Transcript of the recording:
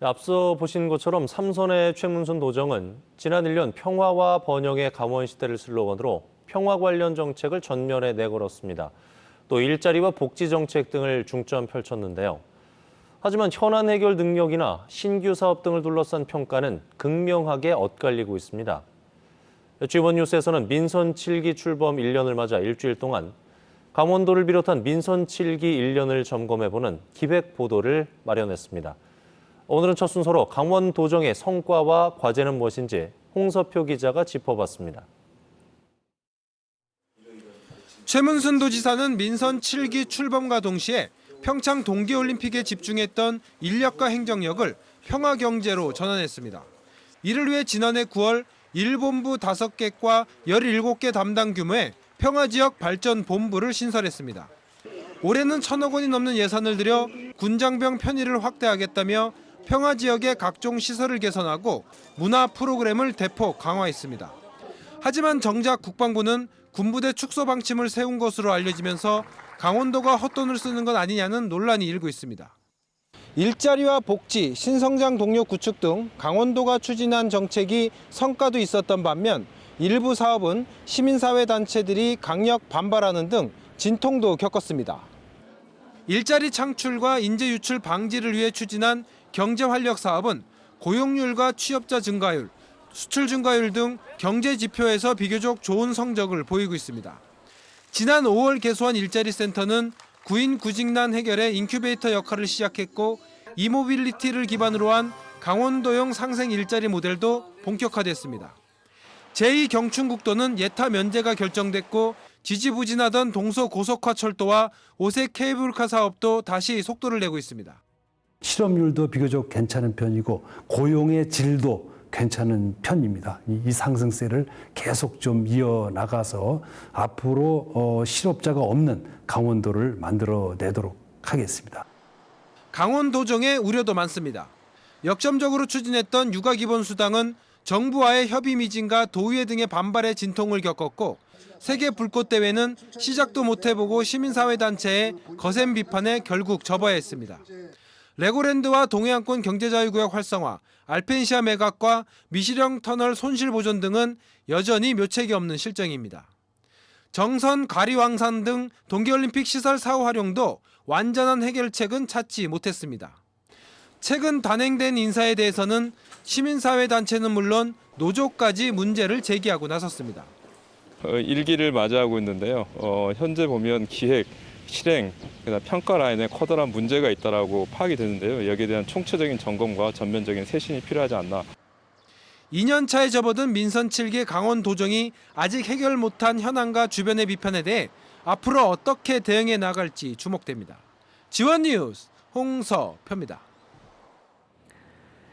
앞서 보신 것처럼 삼선의 최문순 도정은 지난 1년 평화와 번영의 강원시대를 슬로건으로 평화 관련 정책을 전면에 내걸었습니다. 또 일자리와 복지 정책 등을 중점 펼쳤는데요. 하지만 현안 해결 능력이나 신규 사업 등을 둘러싼 평가는 극명하게 엇갈리고 있습니다. G1 뉴스에서는 민선 7기 출범 1년을 맞아 일주일 동안 강원도를 비롯한 민선 7기 1년을 점검해보는 기획 보도를 마련했습니다. 오늘은 첫 순서로 강원도정의 성과와 과제는 무엇인지 홍서표 기자가 짚어봤습니다. 최문순 도지사는 민선 7기 출범과 동시에 평창 동계올림픽에 집중했던 인력과 행정력을 평화경제로 전환했습니다. 이를 위해 지난해 9월 1본부 5개과 17개 담당 규모의 평화지역 발전본부를 신설했습니다. 올해는 1,000억 원이 넘는 예산을 들여 군장병 편의를 확대하겠다며 평화지역의 각종 시설을 개선하고 문화 프로그램을 대폭 강화했습니다. 하지만 정작 국방부는 군부대 축소 방침을 세운 것으로 알려지면서 강원도가 헛돈을 쓰는 건 아니냐는 논란이 일고 있습니다. 일자리와 복지, 신성장 동력 구축 등 강원도가 추진한 정책이 성과도 있었던 반면 일부 사업은 시민사회 단체들이 강력 반발하는 등 진통도 겪었습니다. 일자리 창출과 인재 유출 방지를 위해 추진한 경제활력 사업은 고용률과 취업자 증가율, 수출 증가율 등 경제 지표에서 비교적 좋은 성적을 보이고 있습니다. 지난 5월 개소한 일자리센터는 구인 구직난 해결에 인큐베이터 역할을 시작했고 이모빌리티를 기반으로 한 강원도형 상생 일자리 모델도 본격화됐습니다. 제2경춘국도는 예타 면제가 결정됐고 지지부진하던 동서고속화철도와 오색 케이블카 사업도 다시 속도를 내고 있습니다. 실업률도 비교적 괜찮은 편이고 고용의 질도 괜찮은 편입니다. 이 상승세를 계속 좀 이어나가서 앞으로 실업자가 없는 강원도를 만들어내도록 하겠습니다. 강원도정의 우려도 많습니다. 역점적으로 추진했던 육아기본수당은 정부와의 협의 미진과 도의회 등의 반발에 진통을 겪었고 세계 불꽃대회는 시작도 못 해보고 시민사회단체의 거센 비판에 결국 접어야 했습니다. 레고랜드와 동해안권 경제자유구역 활성화, 알펜시아 매각과 미시령 터널 손실보존 등은 여전히 묘책이 없는 실정입니다. 정선, 가리왕산 등 동계올림픽 시설 사후 활용도 완전한 해결책은 찾지 못했습니다. 최근 단행된 인사에 대해서는 시민사회단체는 물론 노조까지 문제를 제기하고 나섰습니다. 1기를 맞이하고 있는데요. 현재 보면 기획, 실행, 평가 라인에 커다란 문제가 있다고 파악이 되는데요. 여기에 대한 총체적인 점검과 전면적인 쇄신이 필요하지 않나. 2년 차에 접어든 민선 7기 강원도정이 아직 해결 못한 현안과 주변의 비판에 대해 앞으로 어떻게 대응해 나갈지 주목됩니다. G1 뉴스 홍서표입니다.